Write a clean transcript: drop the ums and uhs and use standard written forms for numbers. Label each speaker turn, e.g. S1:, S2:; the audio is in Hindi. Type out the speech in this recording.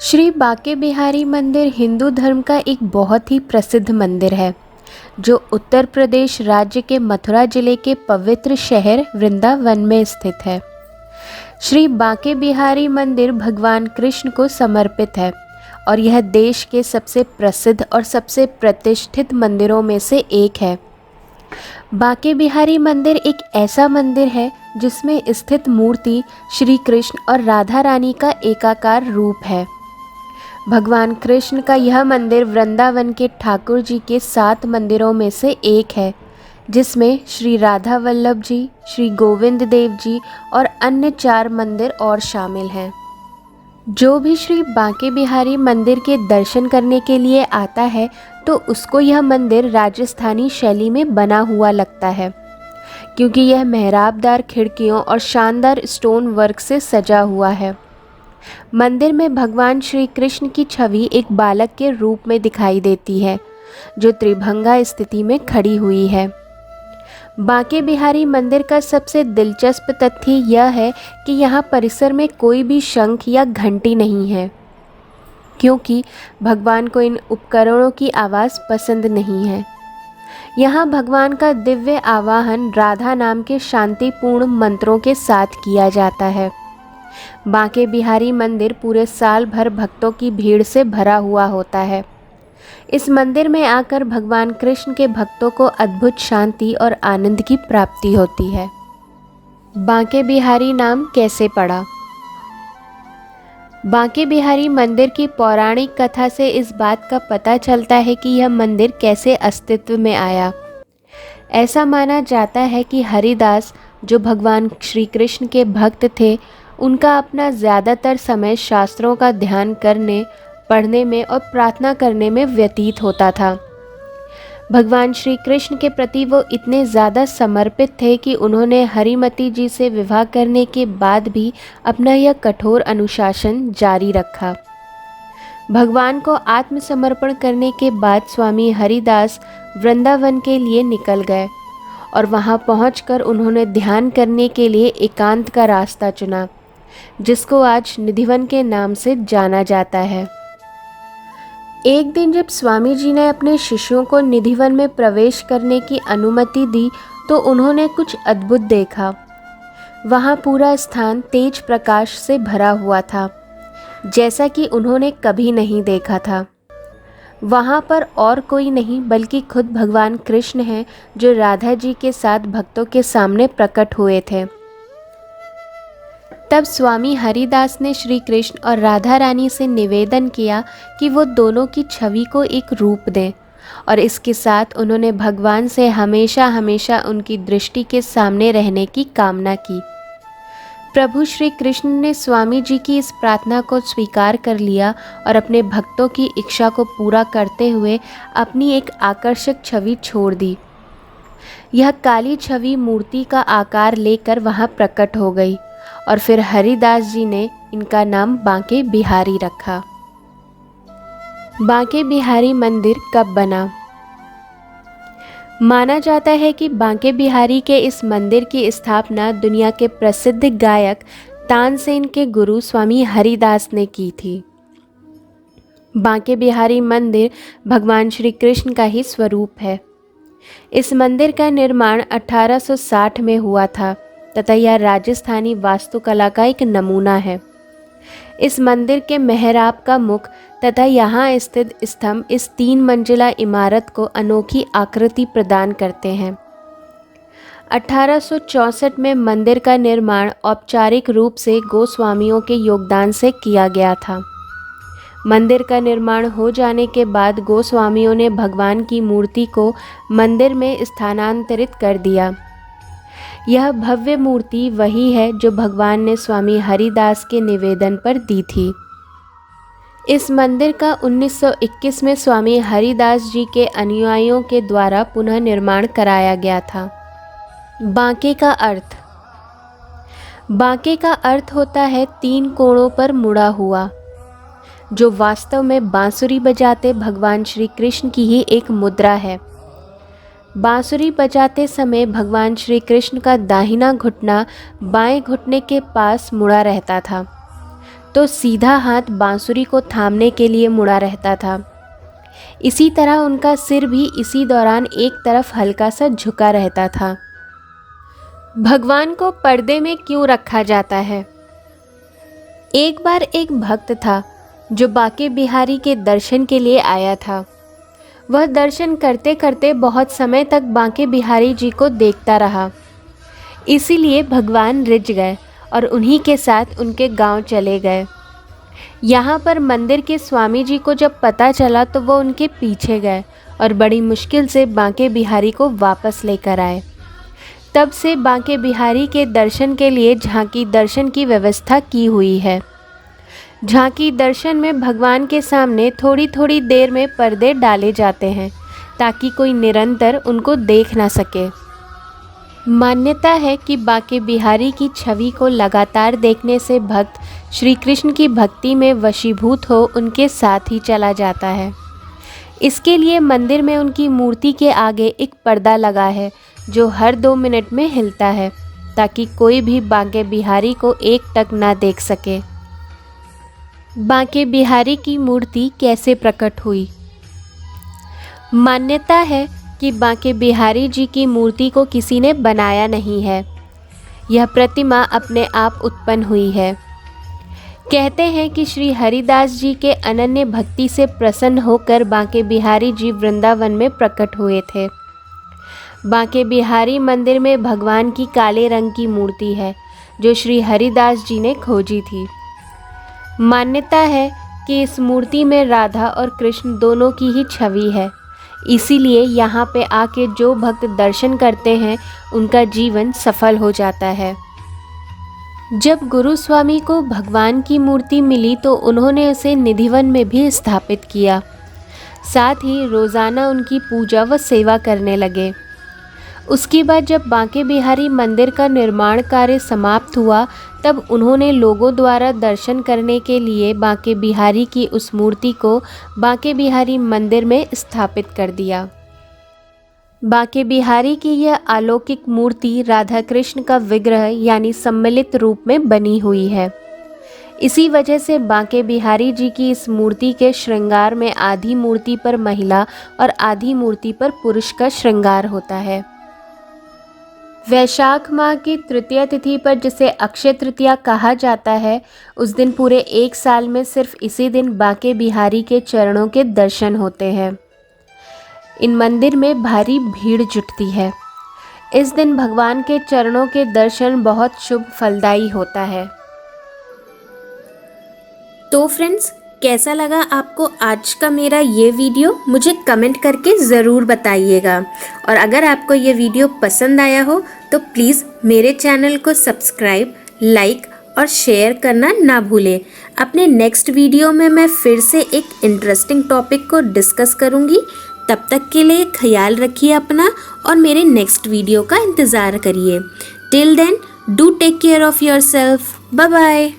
S1: श्री बांके बिहारी मंदिर हिंदू धर्म का एक बहुत ही प्रसिद्ध मंदिर है जो उत्तर प्रदेश राज्य के मथुरा जिले के पवित्र शहर वृंदावन में स्थित है। श्री बांके बिहारी मंदिर भगवान कृष्ण को समर्पित है और यह देश के सबसे प्रसिद्ध और सबसे प्रतिष्ठित मंदिरों में से एक है। बांके बिहारी मंदिर एक ऐसा मंदिर है जिसमें स्थित मूर्ति श्री कृष्ण और राधा रानी का एकाकार रूप है। भगवान कृष्ण का यह मंदिर वृंदावन के ठाकुर जी के 7 मंदिरों में से एक है, जिसमें श्री राधा वल्लभ जी, श्री गोविंद देव जी और अन्य 4 मंदिर और शामिल हैं। जो भी श्री बांके बिहारी मंदिर के दर्शन करने के लिए आता है तो उसको यह मंदिर राजस्थानी शैली में बना हुआ लगता है, क्योंकि यह मेहराबदार खिड़कियों और शानदार स्टोन वर्क से सजा हुआ है। मंदिर में भगवान श्री कृष्ण की छवि एक बालक के रूप में दिखाई देती है, जो त्रिभंगा स्थिति में खड़ी हुई है। बांके बिहारी मंदिर का सबसे दिलचस्प तथ्य यह है कि यहाँ परिसर में कोई भी शंख या घंटी नहीं है, क्योंकि भगवान को इन उपकरणों की आवाज़ पसंद नहीं है। यहाँ भगवान का दिव्य आवाहन राधा नाम के शांतिपूर्ण मंत्रों के साथ किया जाता है। बांके बिहारी मंदिर पूरे साल भर भक्तों की भीड़ से भरा हुआ होता है। इस मंदिर में आकर भगवान कृष्ण के भक्तों को अद्भुत शांति और आनंद की प्राप्ति होती है। बांके बिहारी नाम कैसे पड़ा? बांके बिहारी मंदिर की पौराणिक कथा से इस बात का पता चलता है कि यह मंदिर कैसे अस्तित्व में आया। ऐसा माना जाता है कि हरिदास, जो भगवान श्री कृष्ण के भक्त थे, उनका अपना ज़्यादातर समय शास्त्रों का ध्यान करने, पढ़ने में और प्रार्थना करने में व्यतीत होता था। भगवान श्री कृष्ण के प्रति वो इतने ज़्यादा समर्पित थे कि उन्होंने हरिमती जी से विवाह करने के बाद भी अपना यह कठोर अनुशासन जारी रखा। भगवान को आत्मसमर्पण करने के बाद स्वामी हरिदास वृंदावन के लिए निकल गए और वहाँ पहुंचकर उन्होंने ध्यान करने के लिए एकांत का रास्ता चुना, जिसको आज निधिवन के नाम से जाना जाता है। एक दिन जब स्वामी जी ने अपने शिष्यों को निधिवन में प्रवेश करने की अनुमति दी तो उन्होंने कुछ अद्भुत देखा। वहाँ पूरा स्थान तेज प्रकाश से भरा हुआ था, जैसा कि उन्होंने कभी नहीं देखा था। वहाँ पर और कोई नहीं बल्कि खुद भगवान कृष्ण हैं, जो राधा जी के साथ भक्तों के सामने प्रकट हुए थे। तब स्वामी हरिदास ने श्री कृष्ण और राधा रानी से निवेदन किया कि वो दोनों की छवि को एक रूप दें, और इसके साथ उन्होंने भगवान से हमेशा हमेशा उनकी दृष्टि के सामने रहने की कामना की। प्रभु श्री कृष्ण ने स्वामी जी की इस प्रार्थना को स्वीकार कर लिया और अपने भक्तों की इच्छा को पूरा करते हुए अपनी एक आकर्षक छवि छोड़ दी। यह काली छवि मूर्ति का आकार लेकर वहाँ प्रकट हो गई और फिर हरिदास जी ने इनका नाम बांके बिहारी रखा। बांके बिहारी मंदिर कब बना? माना जाता है कि बांके बिहारी के इस मंदिर की स्थापना दुनिया के प्रसिद्ध गायक तानसेन के गुरु स्वामी हरिदास ने की थी। बांके बिहारी मंदिर भगवान श्री कृष्ण का ही स्वरूप है। इस मंदिर का निर्माण 1860 में हुआ था तथा यह राजस्थानी वास्तुकला का एक नमूना है। इस मंदिर के मेहराब का मुख तथा यहाँ स्थित स्तंभ इस 3 मंजिला इमारत को अनोखी आकृति प्रदान करते हैं। 1864 में मंदिर का निर्माण औपचारिक रूप से गोस्वामियों के योगदान से किया गया था। मंदिर का निर्माण हो जाने के बाद गोस्वामियों ने भगवान की मूर्ति को मंदिर में स्थानांतरित कर दिया। यह भव्य मूर्ति वही है जो भगवान ने स्वामी हरिदास के निवेदन पर दी थी। इस मंदिर का 1921 में स्वामी हरिदास जी के अनुयायियों के द्वारा पुनः निर्माण कराया गया था। बांके का अर्थ। बांके का अर्थ होता है 3 कोणों पर मुड़ा हुआ, जो वास्तव में बांसुरी बजाते भगवान श्री कृष्ण की ही एक मुद्रा है। बांसुरी बजाते समय भगवान श्री कृष्ण का दाहिना घुटना बाएं घुटने के पास मुड़ा रहता था, तो सीधा हाथ बांसुरी को थामने के लिए मुड़ा रहता था। इसी तरह उनका सिर भी इसी दौरान एक तरफ हल्का सा झुका रहता था। भगवान को पर्दे में क्यों रखा जाता है? एक बार एक भक्त था जो बांके बिहारी के दर्शन के लिए आया था। वह दर्शन करते करते बहुत समय तक बांके बिहारी जी को देखता रहा। इसीलिए भगवान रिझ गए और उन्हीं के साथ उनके गांव चले गए। यहाँ पर मंदिर के स्वामी जी को जब पता चला तो वो उनके पीछे गए और बड़ी मुश्किल से बांके बिहारी को वापस लेकर आए। तब से बांके बिहारी के दर्शन के लिए झांकी दर्शन की व्यवस्था की हुई है। झांकी दर्शन में भगवान के सामने थोड़ी थोड़ी देर में पर्दे डाले जाते हैं ताकि कोई निरंतर उनको देख ना सके। मान्यता है कि बांके बिहारी की छवि को लगातार देखने से भक्त श्री कृष्ण की भक्ति में वशीभूत हो उनके साथ ही चला जाता है। इसके लिए मंदिर में उनकी मूर्ति के आगे एक पर्दा लगा है जो हर 2 मिनट में हिलता है ताकि कोई भी बांके बिहारी को एकटक ना देख सके। बांके बिहारी की मूर्ति कैसे प्रकट हुई? मान्यता है कि बांके बिहारी जी की मूर्ति को किसी ने बनाया नहीं है। यह प्रतिमा अपने आप उत्पन्न हुई है। कहते हैं कि श्री हरिदास जी के अनन्य भक्ति से प्रसन्न होकर बांके बिहारी जी वृंदावन में प्रकट हुए थे। बांके बिहारी मंदिर में भगवान की काले रंग की मूर्ति है जो श्री हरिदास जी ने खोजी थी। मान्यता है कि इस मूर्ति में राधा और कृष्ण दोनों की ही छवि है। इसीलिए यहाँ पे आके जो भक्त दर्शन करते हैं उनका जीवन सफल हो जाता है। जब गुरु स्वामी को भगवान की मूर्ति मिली तो उन्होंने उसे निधिवन में भी स्थापित किया। साथ ही रोज़ाना उनकी पूजा व सेवा करने लगे। उसके बाद जब बांके बिहारी मंदिर का निर्माण कार्य समाप्त हुआ तब उन्होंने लोगों द्वारा दर्शन करने के लिए बांके बिहारी की उस मूर्ति को बांके बिहारी मंदिर में स्थापित कर दिया। बांके बिहारी की यह अलौकिक मूर्ति राधा कृष्ण का विग्रह यानी सम्मिलित रूप में बनी हुई है। इसी वजह से बांके बिहारी जी की इस मूर्ति के श्रृंगार में आधी मूर्ति पर महिला और आधी मूर्ति पर पुरुष का श्रृंगार होता है। वैशाख माह की तृतीया तिथि पर जिसे अक्षय तृतीया कहा जाता है, उस दिन पूरे 1 साल में सिर्फ इसी दिन बांके बिहारी के चरणों के दर्शन होते हैं। इन मंदिर में भारी भीड़ जुटती है। इस दिन भगवान के चरणों के दर्शन बहुत शुभ फलदायी होता है। तो फ्रेंड्स, कैसा लगा आपको आज का मेरा ये वीडियो? मुझे कमेंट करके ज़रूर बताइएगा। और अगर आपको ये वीडियो पसंद आया हो तो प्लीज़ मेरे चैनल को सब्सक्राइब, लाइक और शेयर करना ना भूलें। अपने नेक्स्ट वीडियो में मैं फिर से एक इंटरेस्टिंग टॉपिक को डिस्कस करूँगी। तब तक के लिए ख्याल रखिए अपना और मेरे नेक्स्ट वीडियो का इंतज़ार करिए। Till then, do take care of yourself. Bye bye.